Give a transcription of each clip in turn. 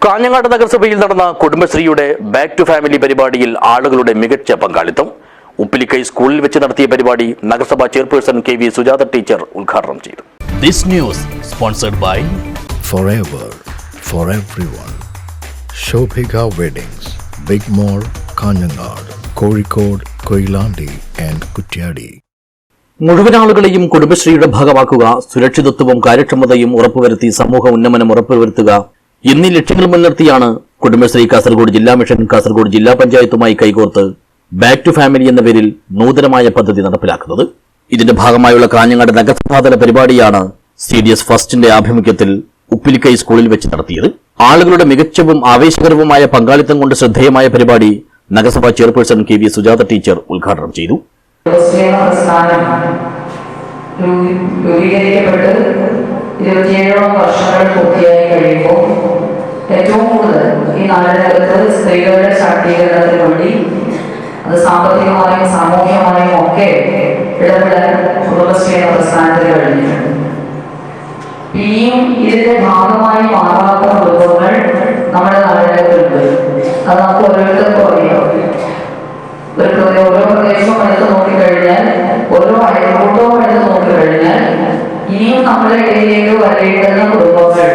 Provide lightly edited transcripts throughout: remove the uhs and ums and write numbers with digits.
കാഞ്ഞങ്ങാട് നഗരസഭയിൽ നടന്ന കുടുംബശ്രീയുടെ ബാക്ക് ടു ഫാമിലി പരിപാടിയിൽ ആളുകളുടെ മികച്ച പങ്കാളിത്തം. ഉപ്പിലിക്കൈ സ്കൂളിൽ വെച്ച് നടത്തിയ പരിപാടി നഗരസഭാ ചെയർപേഴ്സൺ KV സുജാത ടീച്ചർ ഉദ്ഘാടനം ചെയ്തു. This news sponsored by Forever for everyone. Shobhika Weddings, Big Mall, Kanjangad, Kozhikode, Koilandi and Kutyadi. മുഴുവൻ ആളുകളെയും കുടുംബശ്രീയുടെ ഭാഗമാക്കുക, സുരക്ഷിതത്വവും കാര്യക്ഷമതയും ഉറപ്പുവരുത്തി സമൂഹ ഉന്നമനം ഉറപ്പുവരുത്തുക എന്നീ ലക്ഷ്യങ്ങൾ മുൻനിർത്തിയാണ് കുടുംബശ്രീ കാസർഗോഡ് ജില്ലാ മിഷൻ കാസർഗോഡ് ജില്ലാ പഞ്ചായത്തുമായി കൈകോർത്ത് ബാക്ക് ടു ഫാമിലി എന്ന പേരിൽ നൂതനമായ പദ്ധതി നടപ്പിലാക്കുന്നത്. ഇതിന്റെ ഭാഗമായുള്ള കാഞ്ഞങ്ങാട് നഗരസഭാതല പരിപാടിയാണ് CDS ഫസ്റ്റിന്റെ ആഭിമുഖ്യത്തിൽ ഉപ്പിലിക്കൈ സ്കൂളിൽ വെച്ച് നടത്തിയത്. ആളുകളുടെ മികച്ചവും ആവേശകരവുമായ പങ്കാളിത്തം കൊണ്ട് ശ്രദ്ധേയമായ പരിപാടി നഗരസഭാ ചെയർപേഴ്സൺ KV സുജാത ടീച്ചർ ഉദ്ഘാടനം ചെയ്തു. രൂപീകരിക്കപ്പെട്ട് 27 വർഷങ്ങൾ പൂർത്തിയായി കഴിയുമ്പോൾ ഏറ്റവും കൂടുതൽ ഈ നാടിനകത്ത് സ്ത്രീകളുടെ ശാക്തീകരണത്തിന് വേണ്ടി അത് സാമ്പത്തികമായും സാമൂഹ്യമായും ഒക്കെ ഇടപെടാൻ കുടുംബശ്രീ എന്ന പ്രസ്ഥാനത്തിന് കഴിഞ്ഞിട്ടുണ്ട്. ഇനിയും ഇതിന്റെ ഭാഗമായി മാറാത്ത കുടുംബങ്ങൾ നമ്മുടെ നാടിനകത്തുണ്ട്. അത് നമുക്ക് ഓരോരുത്തർക്കും അറിയാം. ഓരോ പ്രദേശവും എടുത്ത് നോക്കിക്കഴിഞ്ഞാൽ, ഓരോ അയൽക്കൂട്ടവും എടുത്ത് നോക്കിക്കഴിഞ്ഞാൽ ഇനിയും നമ്മുടെ ഇടയിലേക്ക് വരേണ്ടുന്ന കുടുംബങ്ങൾ,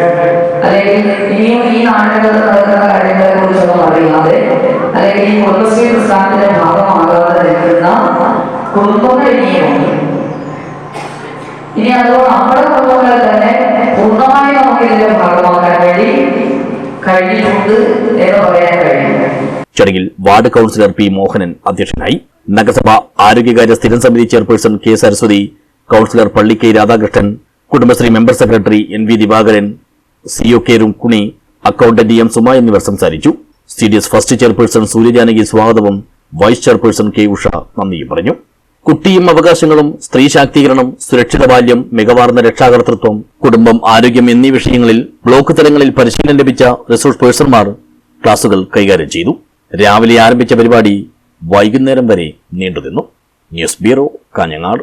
അല്ലെങ്കിൽ ഇനിയും ഈ നാട്ടിനകത്ത് നടക്കുന്ന കാര്യങ്ങളെ കുറിച്ചൊന്നും അറിയാതെ, അല്ലെങ്കിൽ ഈ കുടുംബശ്രീ പ്രസ്ഥാനത്തിന്റെ ഭാഗമാകാതെ നിൽക്കുന്ന കുടുംബങ്ങൾ ഇനിയുമുണ്ട്. ഇനി അതോ നമ്മുടെ കുടുംബങ്ങളെ തന്നെ പൂർണ്ണമായി നമുക്ക് ഇതിന്റെ ഭാഗമാക്കാൻ വേണ്ടി കഴിഞ്ഞിട്ടുണ്ട് എന്ന് പറയാൻ കഴിയും. ചടങ്ങിൽ വാർഡ് കൌൺസിലർ P മോഹനൻ അധ്യക്ഷനായി. നഗരസഭ ആരോഗ്യകാര്യ സ്ഥിരം സമിതി ചെയർപേഴ്സൺ K സരസ്വതി, കൌൺസിലർ പള്ളി K Radhakrishnan, Kudumbashree member secretary NV Divakaran, CO K Rukmini, accountant M Suma എന്നിവർ സംസാരിച്ചു. CDS ഫസ്റ്റ് ചെയർപേഴ്സൺ സൂര്യജാനകി സ്വാഗതവും വൈസ് ചെയർപേഴ്സൺ K ഉഷ നന്ദിയും പറഞ്ഞു. കുട്ടിയും അവകാശങ്ങളും, സ്ത്രീ ശാക്തീകരണം, സുരക്ഷിത ബാല്യം, മികവാർന്ന രക്ഷാകർതൃത്വം, കുടുംബം, ആരോഗ്യം എന്നീ വിഷയങ്ങളിൽ ബ്ലോക്ക് തലങ്ങളിൽ പരിശീലനം ലഭിച്ച റിസോഴ്സ് പേഴ്സൺമാർ ക്ലാസുകൾ കൈകാര്യം ചെയ്തു. രാവിലെ ആരംഭിച്ച പരിപാടി വൈകുന്നേരം വരെ നീണ്ടുനിന്നു. News bureau, Kanhangad.